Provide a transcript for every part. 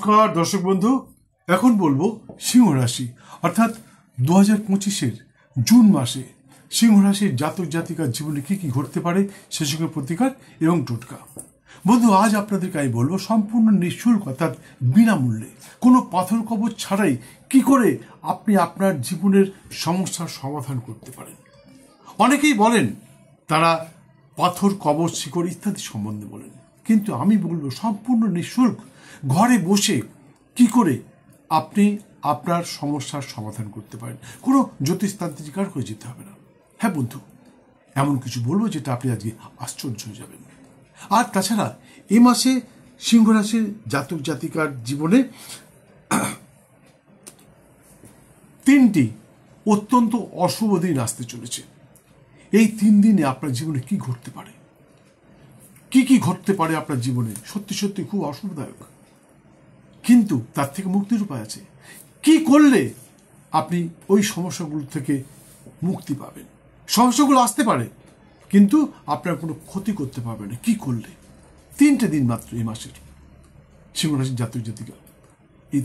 নমস্কার দর্শক বন্ধু, এখন বলবো সিংহ রাশি অর্থাৎ 2025-এর জুন মাসে সিংহ রাশির জাতক জাতিকার জীবনে কি কি ঘটতে পারে সে সঙ্গে প্রতিকার এবং টোটকা। বন্ধু, আজ আপনাদেরকে আমি বলবো সম্পূর্ণ নিঃশুল্ক অর্থাৎ বিনামূল্যে কোনো পাথর কবচ ছাড়াই কি করে আপনি আপনার জীবনের সমস্যার সমাধান করতে পারেন। অনেকেই বলেন তারা পাথর কবচ শিকড় ইত্যাদি সম্বন্ধে বলেন, কিন্তু আমি বলবো সম্পূর্ণ নিঃশুল্ক ঘরে বসে কি করে আপনি আপনার সমস্যার সমাধান করতে পারেন। কোনো জ্যোতিষতান্ত্রিকার হয়ে যেতে হবে না। হ্যাঁ বন্ধু, এমন কিছু বলবো যেটা আপনি আজকে আশ্চর্য হয়ে যাবেন। আর তাছাড়া এই মাসে সিংহ রাশির জাতক জাতিকার জীবনে তিনটি অত্যন্ত অশুভ দিন আসতে চলেছে। এই 3 দিনে আপনার জীবনে কি ঘটতে পারে, কি কি ঘটতে পারে আপনার জীবনে সত্যি সত্যি খুব অশুভদায়ক, কিন্তু তার থেকে মুক্তির উপায় আছে। কি করলে আপনি ওই সমস্যাগুলো থেকে মুক্তি পাবেন। সমস্যাগুলো আসতে পারে কিন্তু আপনার কোনো ক্ষতি করতে পারবে না। কি করলে? 3টে দিন মাত্র এই মাসের সিংহ রাশির জাতক জাতিকা, এই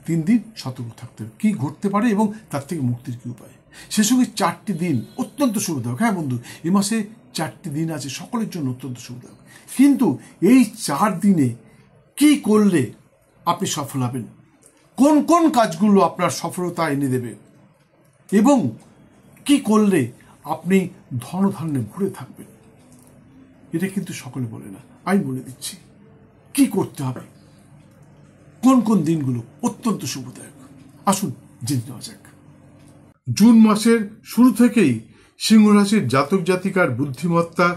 3 দিন সতর্ক থাকতে হবে কি ঘটতে পারে এবং তার থেকে মুক্তির কি উপায়। সে সঙ্গে 4টি দিন অত্যন্ত শুভদায়ক। হ্যাঁ বন্ধু, এই মাসে 4টি দিন আছে সকলের জন্য অত্যন্ত শুভদায়ক, কিন্তু এই 4 দিনে কি করলে আপনি সফল হবেন, কোন কোন কাজগুলো আপনার সফলতা এনে দেবে এবং কি করলে আপনি ধনধান্যে ভরে থাকবেন, এটা কিন্তু সকলে বলে না। আমি বলে দিচ্ছি কি করতে হবে, কোন কোন দিনগুলো অত্যন্ত শুভদায়ক। আসুন জেনে নেওয়া যাক। জুন মাসের শুরু থেকেই সিংহ রাশির জাতক জাতিকার বুদ্ধিমত্তা,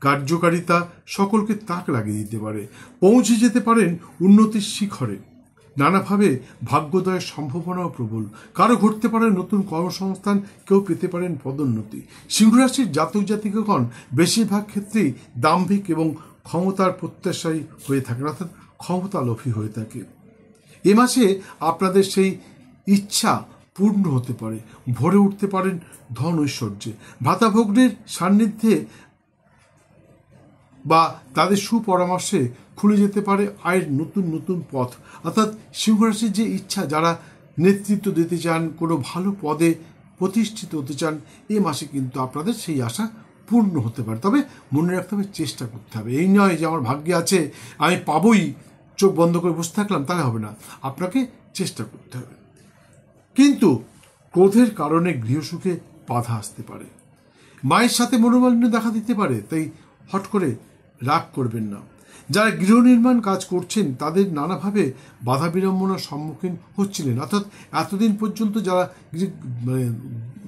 কার্যকারিতা সকলকে তাক লাগিয়ে দিতে পারে। পৌঁছে যেতে পারেন উন্নতির শিখরে। নানাভাবে ভাগ্যোদয়ের সম্ভাবনাও প্রবল। কারো ঘটতে পারে নতুন কর্মসংস্থান, কেউ পেতে পারেন পদোন্নতি। সিংহ রাশির জাতক জাতিকাগণ বেশিরভাগ ক্ষেত্রেই দাম্ভিক এবং ক্ষমতার প্রত্যাশায়ী হয়ে থাকে, অর্থাৎ ক্ষমতা লোভী হয়ে থাকে। এ মাসে আপনাদের সেই ইচ্ছা পূর্ণ হতে পারে, ভরে উঠতে পারেন ধন ঐশ্বর্যে। ভ্রাতাভগ্নের সান্নিধ্যে বা তাদের সুপরামর্শে খুলে যেতে পারে আয়ের নতুন নতুন পথ। অর্থাৎ সিংহ রাশির যে ইচ্ছা, যারা নেতৃত্ব দিতে চান, কোনো ভালো পদে প্রতিষ্ঠিত হতে চান, এই মাসে কিন্তু আপনাদের সেই আশা পূর্ণ হতে পারে। তবে মনে রাখতে হবে, চেষ্টা করতে হবে। এই নয় যে আমার ভাগ্যে আছে আমি পাবই, চোখ বন্ধ করে বসে থাকলাম, তাহলে হবে না। আপনাকে চেষ্টা করতে হবে। কিন্তু ক্রোধের কারণে গৃহসুখে বাধা আসতে পারে, মায়ের সাথে মনোমালিন্য দেখা দিতে পারে, তাই হট করে রাগ করবেন না। যারা গৃহ নির্মাণ কাজ করছেন তাদের নানাভাবে বাধা বিড়ম্বনার সম্মুখীন হচ্ছিলেন, অর্থাৎ এতদিন পর্যন্ত যারা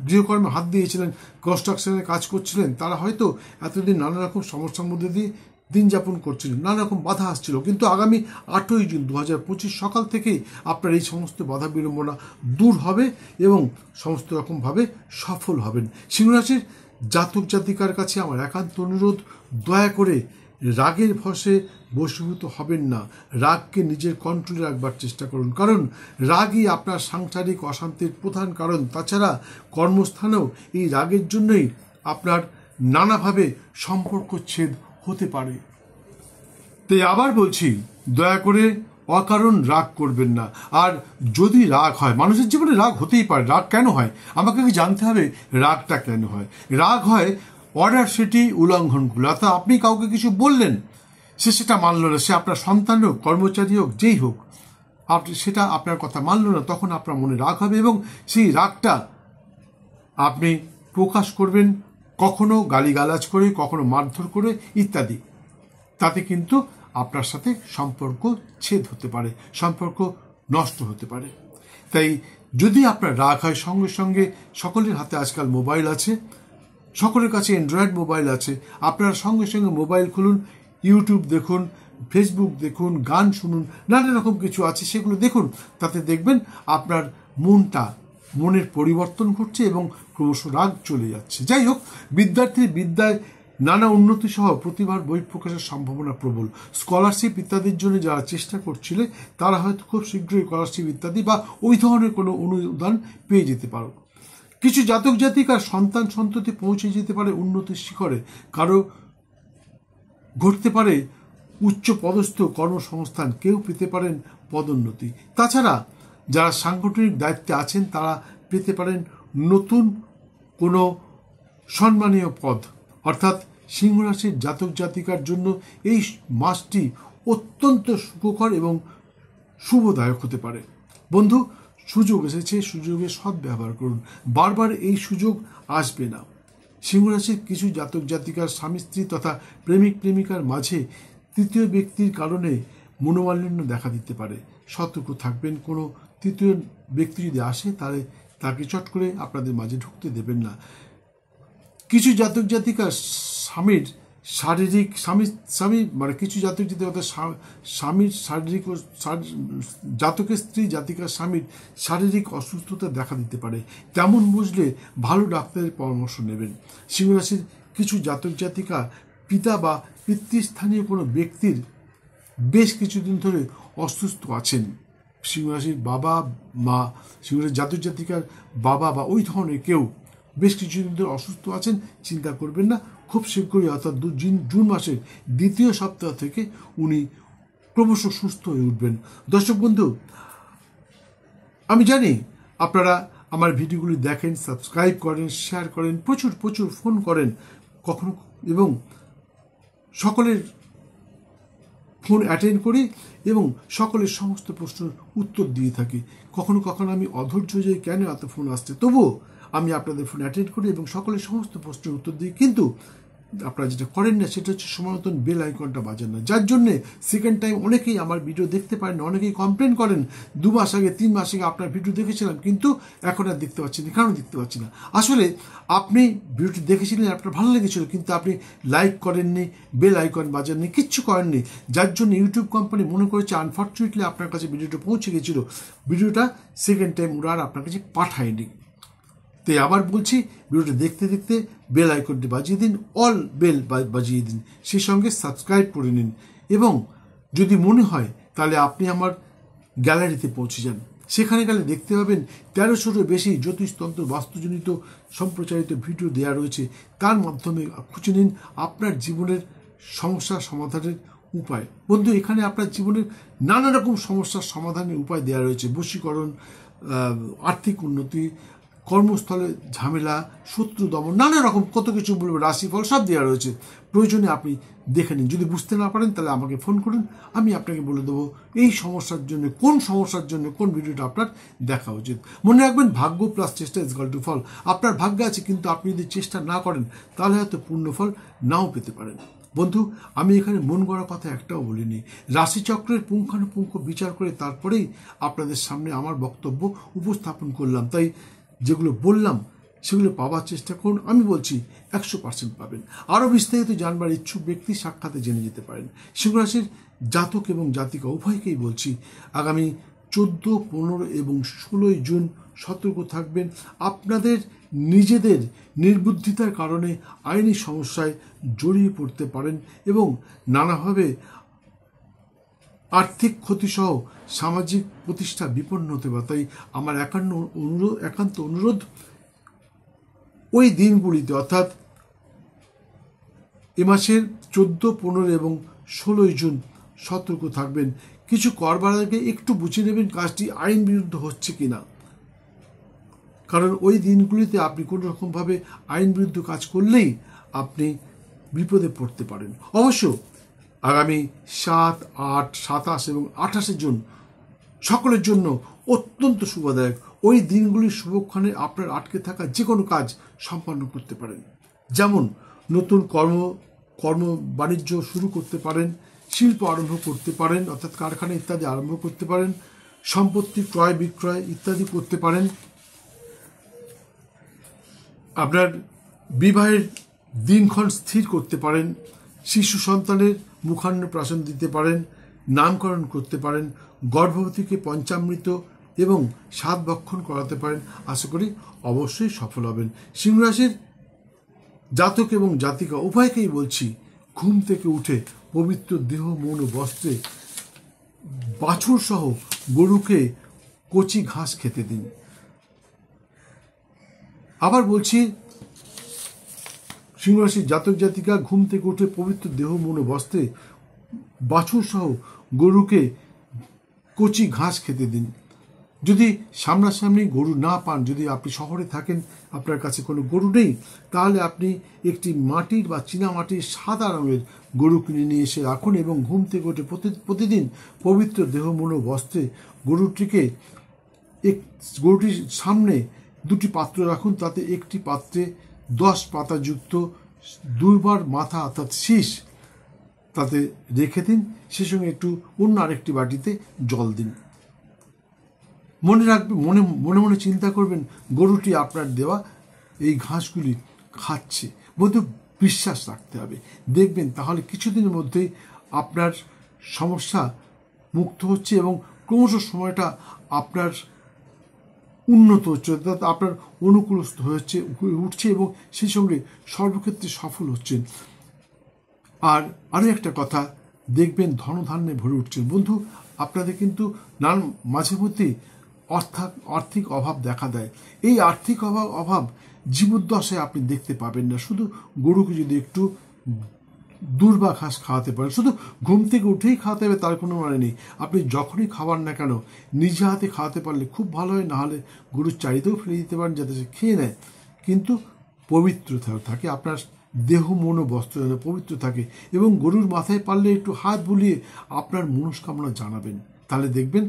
গৃহকর্মে হাত দিয়েছিলেন, কনস্ট্রাকশনের কাজ করছিলেন, তারা হয়তো এতদিন নানা রকম সমস্যার মধ্যে দিয়ে দিন যাপন করছিলেন, নানা রকম বাধা আসছিল। কিন্তু আগামী 8ই জুন 2025 সকাল থেকেই আপনার এই সমস্ত বাধা বিড়ম্বনা দূর হবে এবং সমস্ত রকমভাবে সফল হবেন। সিংহ রাশির জাতক জাতিকার কাছে আমার একান্ত অনুরোধ, দয়া করে রাগের ভসে বশীভূত হবেন না। রাগকে নিজের কন্ট্রোলে রাখবার চেষ্টা করুন, কারণ রাগই আপনার সাংসারিক অশান্তির প্রধান কারণ। তাছাড়া কর্মস্থানেও এই রাগের জন্যই আপনার নানাভাবে সম্পর্ক ছেদ হতে পারে। তাই আবার বলছি, দয়া করে অকারণ রাগ করবেন না। আর যদি রাগ হয়, মানুষের জীবনে রাগ হতেই পারে, রাগ কেন হয় আমাকে জানতে হবে, রাগটা কেন হয়। রাগ হয় অর্ডার সেটি উল্লঙ্ঘন করলে, অর্থাৎ আপনি কাউকে কিছু বললেন, সে সেটা মানল না, সে আপনার সন্তান হোক, কর্মচারী হোক, যেই হোক, আপনি সেটা আপনার কথা মানল না, তখন আপনার মনে রাগ হবে এবং সেই রাগটা আপনি প্রকাশ করবেন কখনো গালিগালাজ করে, কখনো মারধর করে ইত্যাদি। তাতে কিন্তু আপনার সাথে সম্পর্ক ছেদ হতে পারে, সম্পর্ক নষ্ট হতে পারে। তাই যদি আপনার রাগ হয়, সঙ্গে সঙ্গে সকলের হাতে আজকাল মোবাইল আছে, সকলের কাছে অ্যান্ড্রয়েড মোবাইল আছে, আপনারা সঙ্গে সঙ্গে মোবাইল খুলুন, ইউটিউব দেখুন, ফেসবুক দেখুন, গান শুনুন, নানা রকম কিছু আছে, সেগুলো দেখুন। তাতে দেখবেন আপনার মনের পরিবর্তন ঘটছে এবং ক্রমশ রাগ চলে যাচ্ছে। যাই হোক, বিদ্যার্থীর বিদ্যায় নানা উন্নতি সহ প্রতিভার বহিঃপ্রকাশের সম্ভাবনা প্রবল। স্কলারশিপ ইত্যাদির জন্য যারা চেষ্টা করছিলে তারা হয়তো খুব শীঘ্রই স্কলারশিপ ইত্যাদি বা ওই ধরনের কোনো অনুদান পেয়ে যেতে পারো। কিছু জাতক জাতিকার সন্তান সন্ততি পৌঁছে যেতে পারে উন্নতির শিখরে। কারো ঘটতে পারে উচ্চ পদস্থ কর্মসংস্থান, কেউ পেতে পারেন পদোন্নতি। তাছাড়া যারা সাংগঠনিক দায়িত্বে আছেন তারা পেতে পারেন নতুন কোনো সম্মানীয় পদ। অর্থাৎ সিংহ রাশির জাতক জাতিকার জন্য এই মাসটি অত্যন্ত সুখকর এবং শুভদায়ক হতে পারে। বন্ধু, সুযোগ এসেছে, সুযোগের সদ্ব্যবহার করুন। বারবার এই সুযোগ আসবে না। সিংহ রাশির কিছু জাতক জাতিকার স্বামী স্ত্রী তথা প্রেমিক প্রেমিকার মাঝে তৃতীয় ব্যক্তির কারণে মনোমালিন্য দেখা দিতে পারে। সতর্ক থাকবেন। কোনো তৃতীয় ব্যক্তি যদি আসে তাহলে তাকে চট করে আপনাদের মাঝে ঢুকতে দেবেন না। কিছু জাতক জাতিকার স্বামীর শারীরিক স্বামী মানে কিছু জাতক জাতিকা স্বামীর শারীরিক ও জাতকের স্ত্রী জাতিকার স্বামীর শারীরিক অসুস্থতা দেখা দিতে পারে। তেমন বুঝলে ভালো ডাক্তারের পরামর্শ নেবেন। সিংহ রাশির কিছু জাতক জাতিকা পিতা বা পিতৃস্থানীয় কোনো ব্যক্তির বেশ কিছুদিন ধরে অসুস্থ আছেন। সিংহ রাশির বাবা মা, সিংহ রাশির জাতক জাতিকার বাবা বা ওই ধরনের কেউ বেশ কিছুদিন ধরে অসুস্থ আছেন, চিন্তা করবেন না। খুব শীঘ্রই অর্থাৎ জুন মাসের দ্বিতীয় সপ্তাহ থেকে উনি ক্রমশ সুস্থ হয়ে উঠবেন। দর্শক বন্ধু, আমি জানি আপনারা আমার ভিডিওগুলি দেখেন, সাবস্ক্রাইব করেন, শেয়ার করেন, প্রচুর প্রচুর ফোন করেন কখনো, এবং সকলের ফোন অ্যাটেন্ড করি এবং সকলের সমস্ত প্রশ্নের উত্তর দিয়ে থাকি। কখনো কখনো আমি অধৈর্য যাই, কেন এত ফোন আসছে, তবুও আমি আপনাদের ফোন অ্যাটেন্ড করি এবং সকলের সমস্ত প্রশ্নের উত্তর দিই। কিন্তু আপনারা যেটা করেন না সেটা হচ্ছে সময় মতন বেল আইকনটা বাজান না, যার জন্যে সেকেন্ড টাইম অনেকেই আমার ভিডিও দেখতে পারেন না। অনেকেই কমপ্লেন করেন 2 মাস আগে 3 মাস আগে আপনার ভিডিও দেখেছিলাম কিন্তু এখন আর দেখতে পাচ্ছি না। কেন দেখতে পাচ্ছি না? আসলে আপনি ভিডিওটি দেখেছিলেন, আপনার ভালো লেগেছিল, কিন্তু আপনি লাইক করেননি, বেল আইকন বাজাননি, কিচ্ছু করেননি, যার জন্য ইউটিউব কোম্পানি মনে করেছে আনফর্চুনেটলি আপনার কাছে ভিডিওটা পৌঁছে গেছিল, ভিডিওটা সেকেন্ড টাইম ওরা আর আপনার কাছে পাঠায়নি। তাই আবার বলছি, ভিডিওটা দেখতে দেখতে বেল আইকনটি বাজিয়ে দিন, অল বেল বাজিয়ে দিন, সেই সঙ্গে সাবস্ক্রাইব করে নিন, এবং যদি মনে হয় তাহলে আপনি আমার গ্যালারিতে পৌঁছে যান। সেখানে গেলে দেখতে পাবেন 1300-র বেশি জ্যোতিষতন্ত্র বাস্তুজনিত সম্প্রচারিত ভিডিও দেওয়া রয়েছে। তার মাধ্যমে খুঁজে নিন আপনার জীবনের সমস্যা সমাধানের উপায়। বন্ধু, এখানে আপনার জীবনের নানা রকম সমস্যার সমাধানের উপায় দেওয়া রয়েছে। বশীকরণ, আর্থিক উন্নতি, কর্মস্থলে ঝামেলা, শত্রু দমন, নানা রকম কত কিছু বলবো, রাশিফল সব দেওয়া রয়েছে। প্রয়োজনে আপনি দেখে নিন। যদি বুঝতে না পারেন তাহলে আমাকে ফোন করুন, আমি আপনাকে বলে দেবো এই সমস্যার জন্য কোন ভিডিওটা আপনার দেখা উচিত। মনে রাখবেন, ভাগ্য প্লাস চেষ্টা ইজ ইকুয়াল টু ফল। আপনার ভাগ্য আছে, কিন্তু আপনি যদি চেষ্টা না করেন তাহলে হয়তো পূর্ণ ফল নাও পেতে পারেন। বন্ধু, আমি এখানে মন গড়া কথা একটাও বলিনি। রাশিচক্রের পুঙ্খানুপুঙ্খ বিচার করে তারপরেই আপনাদের সামনে আমার বক্তব্য উপস্থাপন করলাম। তাই যেগুলো বললাম সেগুলো পাওয়ার চেষ্টা করুন। আমি বলছি 100% পাবেন। আরও বিস্তারিত জানবার ইচ্ছুক ব্যক্তি সাক্ষাতে জেনে যেতে পারেন। সিংহ রাশির জাতক এবং জাতিকা উভয়কেই বলছি, আগামী 14, 15 এবং 16 জুন সতর্ক থাকবেন। আপনাদের নিজেদের নির্বুদ্ধিতার কারণে আইনি সমস্যায় জড়িয়ে পড়তে পারেন এবং নানাভাবে আর্থিক ক্ষতিসহ সামাজিক প্রতিষ্ঠা বিপন্ন হতে পারে। তাই আমার একান্ত অনুরোধ, ওই দিনগুলিতে অর্থাৎ এ মাসের 14, 15 এবং 16 জুন সতর্ক থাকবেন। কিছু করবার আগে একটু বুঝে নেবেন কাজটি আইন বিরুদ্ধ হচ্ছে কিনা, কারণ ওই দিনগুলিতে আপনি কোনো রকমভাবে আইন বিরুদ্ধ কাজ করলেই আপনি বিপদে পড়তে পারেন। অবশ্য আগামী 7, 8, 27 এবং 28 জুন সকলের জন্য অত্যন্ত শুভদায়ক। ওই দিনগুলির শুভক্ষণে আপনার আটকে থাকা যে কোনো কাজ সম্পন্ন করতে পারেন। যেমন নতুন কর্ম বাণিজ্য শুরু করতে পারেন, শিল্প আরম্ভ করতে পারেন অর্থাৎ কারখানা ইত্যাদি আরম্ভ করতে পারেন, সম্পত্তি ক্রয় বিক্রয় ইত্যাদি করতে পারেন, আপনার বিবাহের দিনক্ষণ স্থির করতে পারেন, শিশু সন্তানের মুখান্নপ্রাশন দিতে পারেন, নামকরণ করতে পারেন, গর্ভবতীকে পঞ্চামৃত এবং 7 ভক্ষণ করাতে পারেন। আশা করি অবশ্যই সফল হবেন। সিংহ রাশির জাতক এবং জাতিকা উভয়কেই বলছি, ঘুম থেকে উঠে পবিত্র দেহ মন ও বস্ত্রে বাছুর সহ গরুকে কচি ঘাস খেতে দিন। আবার বলছি, সিংহ রাশির জাতক জাতিকা ঘুম থেকে উঠে পবিত্র দেহ মন ও বস্ত্রে বাছুর সহ গরুকে কচি ঘাস খেতে দিন। যদি সামনাসামনি গরু না পান, যদি আপনি শহরে থাকেন, আপনার কাছে কোনো গরু নেই, তাহলে আপনি একটি মাটির বা চীনামাটির সাদা রঙের গরু কিনে নিয়ে এসে রাখুন এবং ঘুম থেকে উঠে প্রতিদিন পবিত্র দেহ মন বস্ত্রে গরুটির সামনে দুটি পাত্র রাখুন। তাতে একটি পাত্রে 10 পাতাযুক্ত দুইবার মাথা অর্থাৎ শীষ তাতে রেখে দিন। সে সঙ্গে একটু অন্য আরেকটি বাটিতে জল দিন। মনে রাখবেন, মনে মনে চিন্তা করবেন গরুটি আপনার দেওয়া এই ঘাসগুলি খাচ্ছে। বন্ধু, বিশ্বাস রাখতে হবে, দেখবেন তাহলে কিছুদিনের মধ্যেই আপনার সমস্যা মুক্ত হচ্ছে এবং ক্রমশ সময়টা আপনার উন্নত হচ্ছে, অর্থাৎ আপনার অনুকূলস্থ হয়ে উঠছে এবং সেই সঙ্গে সর্বক্ষেত্রে সফল হচ্ছেন। আর আরও একটা কথা, দেখবেন ধনধান্যে ভরে উঠছেন। বন্ধু, আপনাদের কিন্তু মাঝে মধ্যেই আর্থিক অভাব দেখা দেয়। এই আর্থিক অভাব জীবদ্দশায় আপনি দেখতে পাবেন না। শুধু গরুকে যদি একটু দুর্বা ঘাস খাওয়াতে পারেন, শুধু ঘুম থেকে উঠেই খাওয়াতে হবে তার কোনো মানে নেই। আপনি যখনই খাবার না কেন নিজে হাতে খাওয়াতে পারলে খুব ভালো হয়, নাহলে গরুর চারিতেও ফেলে দিতে পারেন যাতে সে খেয়ে নেয়, কিন্তু পবিত্র থাকে, আপনার দেহ মন ও বস্ত্র যেন পবিত্র থাকে। এবং গরুর মাথায় পারলে একটু হাত বুলিয়ে আপনার মনস্কামনা জানাবেন, তাহলে দেখবেন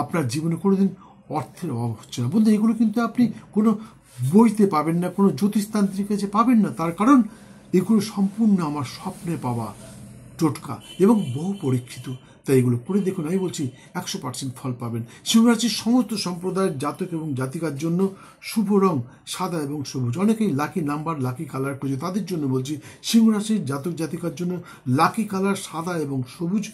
আপনার জীবনে কোনোদিন অর্থের অভাব হচ্ছে না। বন্ধু, এগুলো কিন্তু আপনি কোনো বইতে পাবেন না, কোনো জ্যোতিষতান্ত্রিক কাছে পাবেন না। তার কারণ এগুলো সম্পূর্ণ আমার স্বপ্নে পাওয়া টোটকা এবং বহু পরীক্ষিত। তাই এগুলো করে দেখুন, আমি বলছি 100% ফল পাবেন। সিংহ রাশির সমস্ত সম্প্রদায়ের জাতক এবং জাতিকার জন্য শুভ রং সাদা এবং সবুজ। অনেকেই লাকি নাম্বার, লাকি কালার খুঁজে, তাদের জন্য বলছি সিংহ রাশির জাতক জাতিকার জন্য লাকি কালার সাদা এবং সবুজ,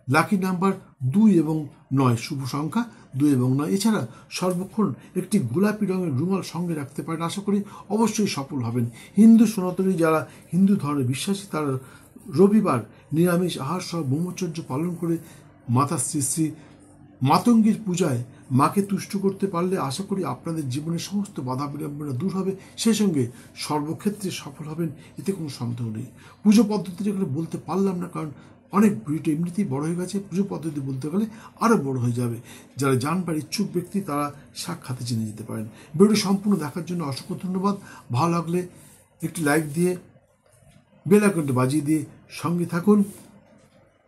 লাকি নাম্বার 2 এবং 9, শুভ সংখ্যা 2 এবং 9। এছাড়া সর্বক্ষণ একটি গোলাপি রঙের রুমাল সঙ্গে রাখতে পারেন, আশা করি অবশ্যই সফল হবেন। হিন্দু সনাতনী যারা হিন্দু ধর্মে বিশ্বাসী, তারা রবিবার নিরামিষ আহার সহ ব্রহ্মচর্য পালন করে মাতা শ্রী শ্রী মাতঙ্গীর পূজায় মাকে তুষ্ট করতে পারলে আশা করি আপনাদের জীবনের সমস্ত বাধা বিড়ম্বনা দূর হবে, সেই সঙ্গে সর্বক্ষেত্রে সফল হবেন, এতে কোনো সন্দেহ নেই। পুজো পদ্ধতিটা এগুলো বলতে পারলাম না, কারণ অনেক ভিডিওটা এমনিতেই বড় হয়ে গেছে। পুজো পদ্ধতি বলতে গেলে আরও বড় হয়ে যাবে। যারা জানবার ইচ্ছুক ব্যক্তি তারা সাক্ষাতে জেনে যেতে পারেন। ভিডিওটি সম্পূর্ণ দেখার জন্য অসংখ্য ধন্যবাদ। ভালো লাগলে একটি লাইক দিয়ে বেল আইকনটি বাজিয়ে দিয়ে সঙ্গে থাকুন।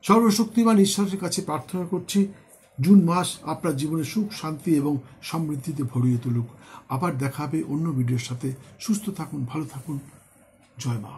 সর্বশক্তিমান ঈশ্বরের কাছে প্রার্থনা করছি জুন মাস আপনার জীবনে সুখ, শান্তি এবং সমৃদ্ধিতে ভরিয়ে তুলুক। আবার দেখা হবে অন্য ভিডিওর সাথে। সুস্থ থাকুন, ভালো থাকুন। জয় মা।